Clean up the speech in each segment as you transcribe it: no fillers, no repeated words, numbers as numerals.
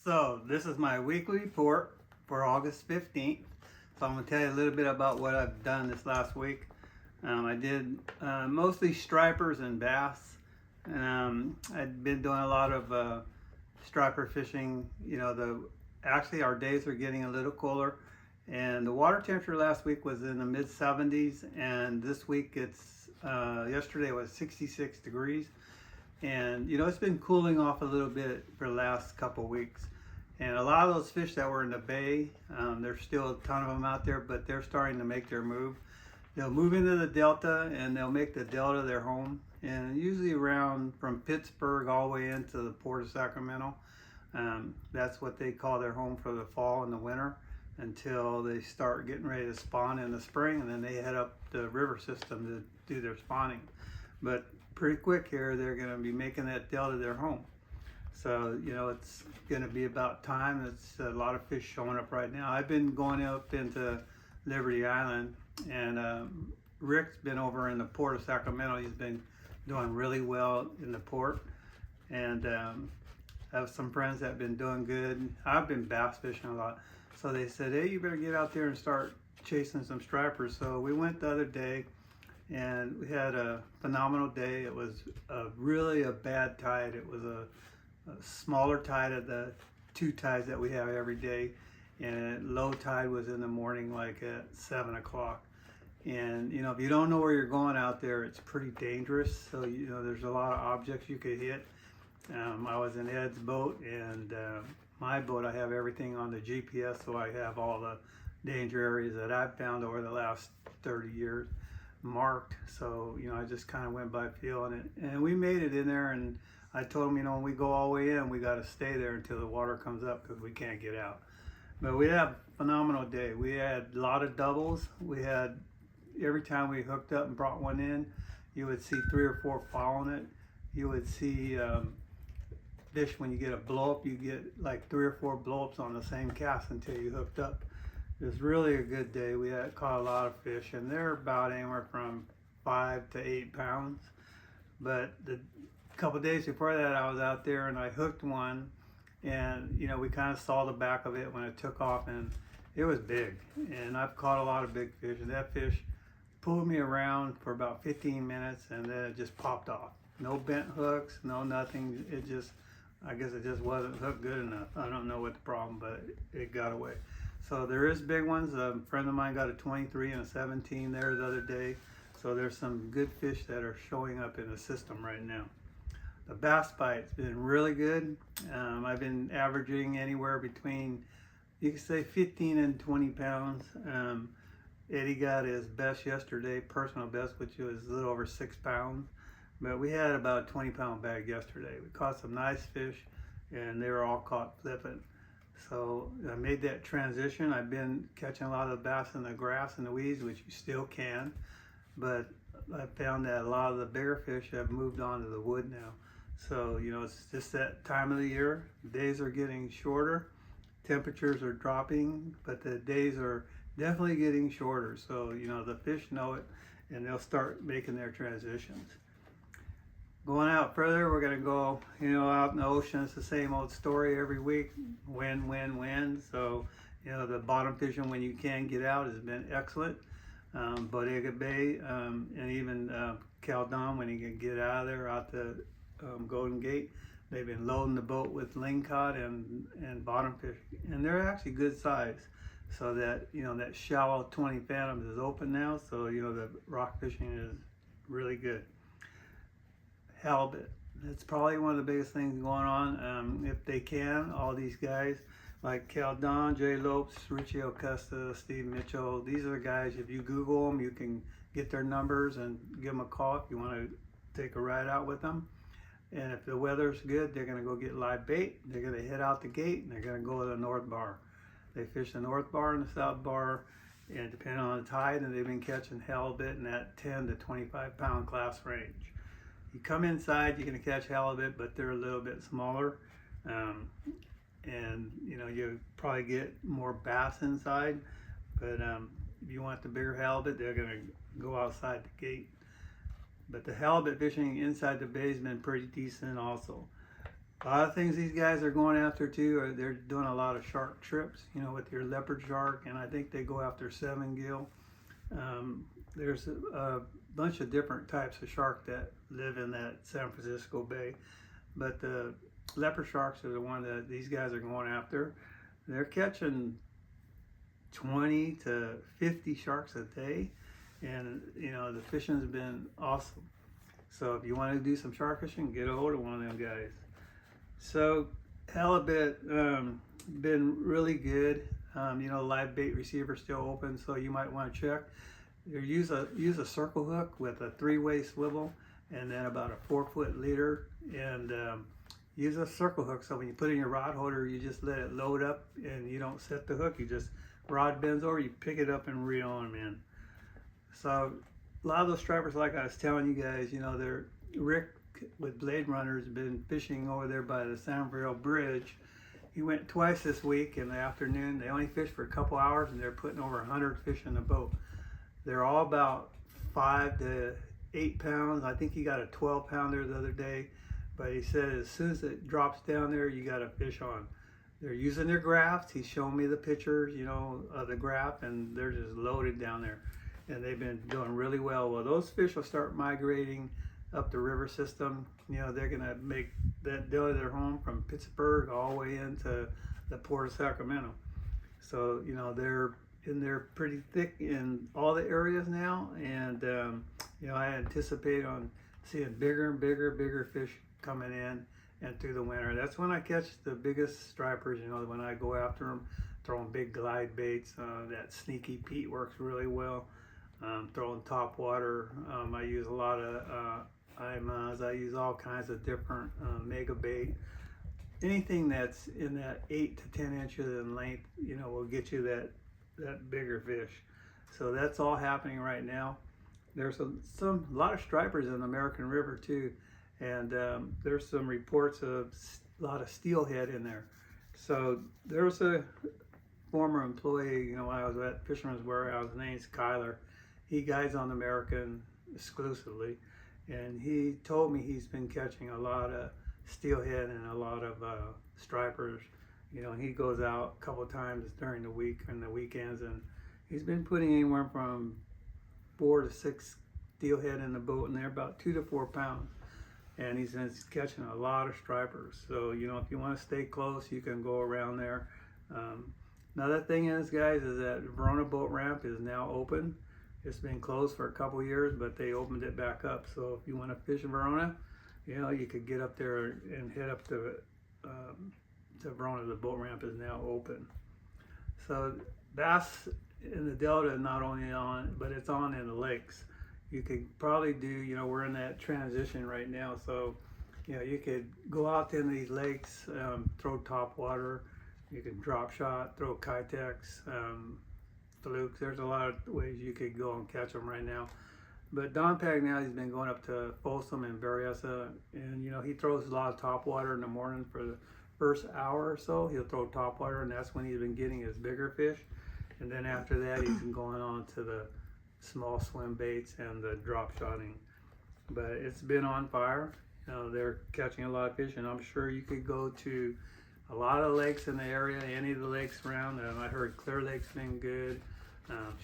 So this is my weekly report for August 15th. So I'm going to tell you a little bit about what I've done this last week. I did mostly stripers and bass. I've been doing a lot of striper fishing. Actually our days are getting a little cooler, and the water temperature last week was in the mid 70s, and this week it's yesterday was 66 degrees. And it's been cooling off a little bit for the last couple of weeks. And a lot of those fish that were in the bay, there's still a ton of them out there, but they're starting to make their move. They'll move into the delta, and they'll make the delta their home. And usually around from Pittsburgh all the way into the port of Sacramento. That's what they call their home for the fall and the winter, until they start getting ready to spawn in the spring, and then they head up the river system to do their spawning. But pretty quick here, they're going to be making that delta their home. So it's going to be about time. It's a lot of fish showing up right now. I've been going up into Liberty Island, and Rick's been over in the port of Sacramento. He's been doing really well in the port, and I have some friends that have been doing good. I've been bass fishing a lot, so they said, hey, you better get out there and start chasing some stripers. So we went the other day, and we had a phenomenal day. It was really a bad tide. It was a smaller tide of the two tides that we have every day, and low tide was in the morning, like at 7 o'clock. And if you don't know where you're going out there, it's pretty dangerous. So there's a lot of objects you could hit. I was in Ed's boat, and my boat, I have everything on the GPS, so I have all the danger areas that I've found over the last 30 years marked. So I just kind of went by feeling it, and we made it in there. And I told them, when we go all the way in, we got to stay there until the water comes up, because we can't get out. But we had a phenomenal day. We had a lot of doubles. We had, every time we hooked up and brought one in, you would see 3 or 4 following it. You would see fish, when you get a blow up, you get like 3 or 4 blow ups on the same cast until you hooked up. It was really a good day. We had caught a lot of fish, and they're about anywhere from 5 to 8 pounds. But the couple of days before that, I was out there and I hooked one, and we kind of saw the back of it when it took off, and it was big. And I've caught a lot of big fish, and that fish pulled me around for about 15 minutes, and then it just popped off. No bent hooks, no nothing. I guess it just wasn't hooked good enough. I don't know what the problem, but it got away. So there is big ones. A friend of mine got a 23 and a 17 there the other day. So there's some good fish that are showing up in the system right now. The bass bite's been really good. I've been averaging anywhere between, you could say, 15 and 20 pounds. Eddie got his best yesterday, personal best, which was a little over 6 pounds. But we had about a 20-pound bag yesterday. We caught some nice fish, and they were all caught flipping. So I made that transition. I've been catching a lot of the bass in the grass and the weeds, which you still can. But I found that a lot of the bigger fish have moved on to the wood now. So, it's just that time of the year. Days are getting shorter. Temperatures are dropping, but the days are definitely getting shorter. So, the fish know it, and they'll start making their transitions. Going out further, we're going to go, out in the ocean. It's the same old story every week. Win, win, win. So, the bottom fishing when you can get out has been excellent. Bodega Bay, and even Caldon, when you can get out of there, out the Golden Gate, they've been loading the boat with lingcod and bottom fish, and they're actually good size. So that that shallow 20 fathoms is open now, so the rock fishing is really good. Halibut, that's probably one of the biggest things going on. If they can, all these guys like Caldon, Jay Lopes, Richie Acosta, Steve Mitchell, these are the guys, if you Google them, you can get their numbers and give them a call if you want to take a ride out with them. And if the weather's good, they're going to go get live bait. They're going to head out the gate, and they're going to go to the north bar. They fish the north bar and the south bar, and depending on the tide, and they've been catching halibut in that 10 to 25 pound class range. You come inside, you're going to catch halibut, but they're a little bit smaller. And you probably get more bass inside, but if you want the bigger halibut, they're going to go outside the gate. But the halibut fishing inside the bay has been pretty decent also. A lot of things these guys are going after too. They're doing a lot of shark trips, you know, with your leopard shark, and I think they go after 7 gill. There's a bunch of different types of shark that live in that San Francisco Bay, but the leopard sharks are the one that these guys are going after. They're catching 20 to 50 sharks a day, and you know the fishing's been awesome. So if you want to do some shark fishing, get a hold of one of them guys. So halibut been really good. You know, live bait receiver still open, so you might want to check. Use a circle hook with a 3-way swivel, and then about a 4-foot leader, and use a circle hook. So when you put it in your rod holder, you just let it load up, and you don't set the hook. You just rod bends over, you pick it up and reel them in. So a lot of those stripers, like I was telling you guys, you know, they're Rick with Blade Runners been fishing over there by the San Francisco Bridge. He went twice this week in the afternoon. They only fished for a couple hours, and they're putting over 100 fish in the boat. They're all about 5 to 8 pounds. I think he got a 12-pounder the other day, but he said as soon as it drops down there, you got a fish on. They're using their grafts. He's showing me the pictures, you know, of the graft, and they're just loaded down there. And they've been doing really well. Well, those fish will start migrating up the river system. You know, they're gonna make that their home from Pittsburgh all the way into the port of Sacramento. So, you know, they're in there pretty thick in all the areas now, and you know, I anticipate on seeing bigger and bigger fish coming in and through the winter. That's when I catch the biggest stripers, you know, when I go after them, throwing big glide baits. That Sneaky Pete works really well. Throwing top water. I use a lot of IMAs. I use all kinds of different mega bait. Anything that's in that 8 to 10 inches in length, you know, will get you that bigger fish. So that's all happening right now. There's a lot of stripers in the American River too, and there's some reports of a lot of steelhead in there. So there's a former employee, you know, when I was at Fisherman's Warehouse, his name's Kyler. He guides on American exclusively, and he told me he's been catching a lot of steelhead and a lot of stripers. You know, he goes out a couple of times during the week and the weekends, and he's been putting anywhere from 4 to 6 steelhead in the boat, and they're about 2 to 4 pounds. And he's been catching a lot of stripers. So, you know, if you want to stay close, you can go around there. Another thing is, guys, is that Verona Boat Ramp is now open. It's been closed for a couple years, but they opened it back up. So if you want to fish in Verona, you know, you could get up there and head up to Verona. The boat ramp is now open. So bass in the Delta is not only on, but it's on in the lakes. You could probably do, you know, we're in that transition right now. So, you know, you could go out in these lakes, throw top water, you can drop shot, throw Kitex, flukes. There's a lot of ways you could go and catch them right now. But Don Pagnotti's been going up to Folsom and Berryessa, and you know, he throws a lot of top water in the morning for the first hour or so. He'll throw top water, and that's when he's been getting his bigger fish. And then after that, he's been going on to the small swim baits and the drop shotting. But it's been on fire. You know, they're catching a lot of fish, and I'm sure you could go to a lot of lakes in the area, any of the lakes around. I heard Clear Lake's been good,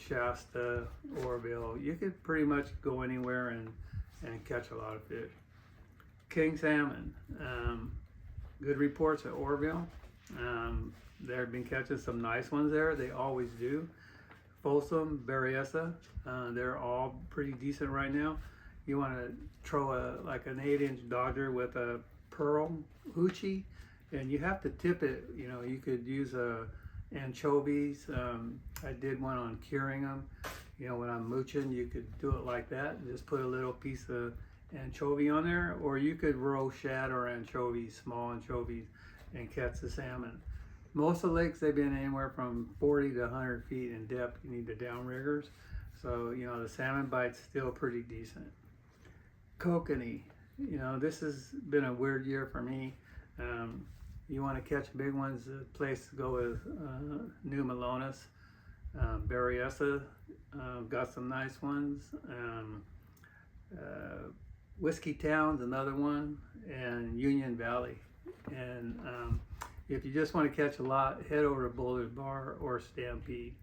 Shasta, Oroville. You could pretty much go anywhere and catch a lot of fish. King salmon, good reports at Oroville. They've been catching some nice ones there. They always do. Folsom, Berryessa, they're all pretty decent right now. You want to throw like an 8-inch Dodger with a pearl hoochie, and you have to tip it. You know, you could use anchovies. I did one on curing them. You know, when I'm mooching, you could do it like that. Just put a little piece of anchovy on there, or you could roll shad or anchovies, small anchovies, and catch the salmon. Most of the lakes, they've been anywhere from 40 to 100 feet in depth. You need the downriggers. So, you know, the salmon bite's still pretty decent. Kokanee, you know, this has been a weird year for me. You want to catch big ones, the place to go is New Melones. Berryessa got some nice ones. Whiskey Town's another one, and Union Valley. And if you just want to catch a lot, head over to Boulder's Bar or Stampede.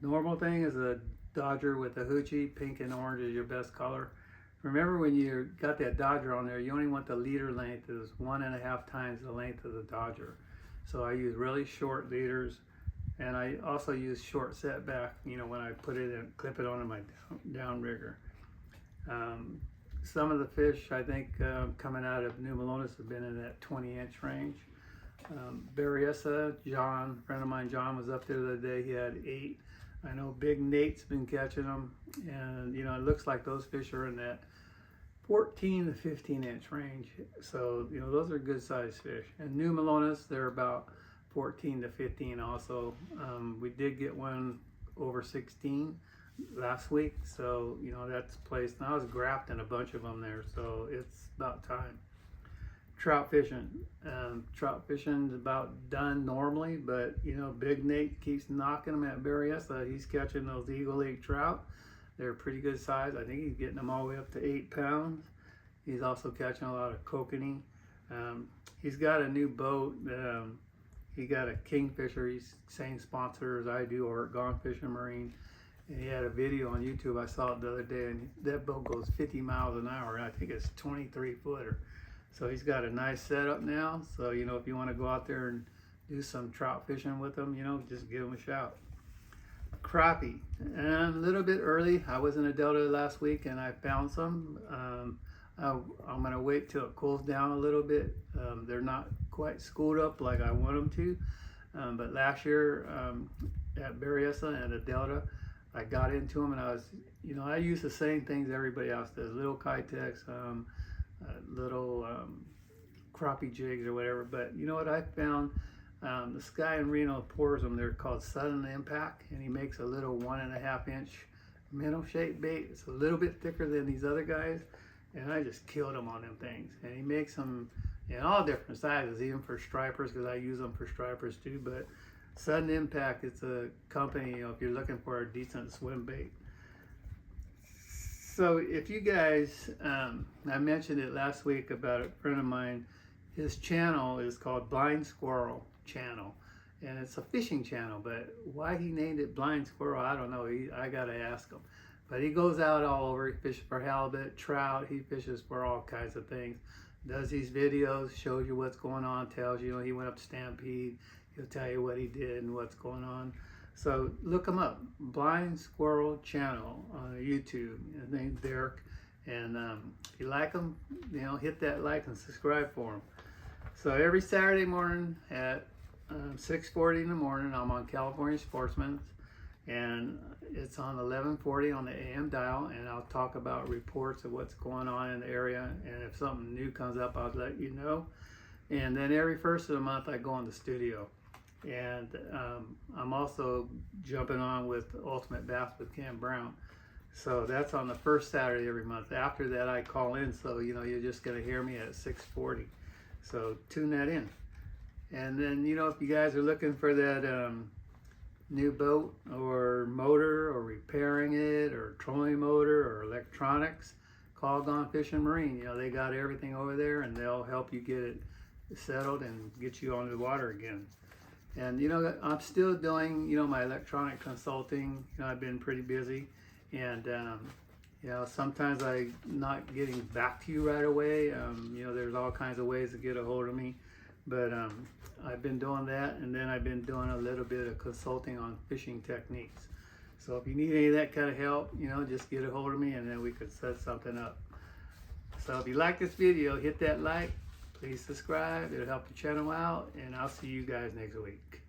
Normal thing is a Dodger with a hoochie. Pink and orange is your best color. Remember, when you got that Dodger on there, you only want the leader length is 1.5 times the length of the Dodger. So I use really short leaders, and I also use short setback, you know, when I put it in, clip it onto my downrigger. Some of the fish, I think, coming out of New Melones have been in that 20-inch range. Berryessa, John, a friend of mine, John, was up there the other day. He had 8. I know Big Nate's been catching them, and you know, it looks like those fish are in that 14 to 15-inch range. So you know, those are good sized fish. And New Melones, they're about 14 to 15 also. We did get one over 16 last week, so you know, that's placed. And I was grafting a bunch of them there, so it's about time. Trout fishing. Trout fishing is about done normally, but you know, Big Nate keeps knocking them at Berryessa. He's catching those Eagle Lake trout. They're pretty good size. I think he's getting them all the way up to 8 pounds. He's also catching a lot of Kokanee. He's got a new boat. He got a Kingfisher. He's same sponsor as I do, or Gone Fishing Marine. And he had a video on YouTube. I saw it the other day, and that boat goes 50 miles an hour, and I think it's 23 footer. So he's got a nice setup now. So, you know, if you want to go out there and do some trout fishing with him, you know, just give him a shout. Crappie. And a little bit early. I was in a delta last week and I found some. I'm going to wait till it cools down a little bit. They're not quite schooled up like I want them to. But last year at Berryessa and the delta, I got into them, and I was, you know, I use the same things everybody else does. Little Kitex, little crappie jigs or whatever. But you know what I found? This guy in Reno pours them. They're called Sudden Impact, and he makes a little 1.5-inch minnow shaped bait. It's a little bit thicker than these other guys, and I just killed him on them things. And he makes them in all different sizes, even for stripers, because I use them for stripers too. But Sudden Impact, it's a company, you know, if you're looking for a decent swim bait. So if you guys, I mentioned it last week about a friend of mine. His channel is called Blind Squirrel Channel, and it's a fishing channel, but why he named it Blind Squirrel, I don't know. I gotta ask him. But he goes out all over. He fishes for halibut, trout. He fishes for all kinds of things. Does these videos, shows you what's going on, tells you, he went up to Stampede. He'll tell you what he did and what's going on. So look him up, Blind Squirrel Channel on YouTube. His name's Derek. And if you like him, you know, hit that like and subscribe for him. So every Saturday morning at 6:40 in the morning, I'm on California Sportsman, and it's on 1140 on the AM dial, and I'll talk about reports of what's going on in the area, and if something new comes up, I'll let you know. And then every first of the month, I go in the studio. And I'm also jumping on with Ultimate Bass with Cam Brown. So that's on the first Saturday every month. After that, I call in, so you know, you're just going to hear me at 6:40. So tune that in. And then, you know, if you guys are looking for that new boat or motor, or repairing it, or trolling motor, or electronics, call Gone Fishing Marine. You know, they got everything over there, and they'll help you get it settled and get you on the water again. And you know, I'm still doing, you know, my electronic consulting. You know, I've been pretty busy, and you know, sometimes I'm not getting back to you right away. You know, there's all kinds of ways to get a hold of me, but I've been doing that, and then I've been doing a little bit of consulting on fishing techniques. So if you need any of that kind of help, you know, just get a hold of me, and then we could set something up. So if you like this video, hit that like. Please subscribe. It'll help the channel out, and I'll see you guys next week.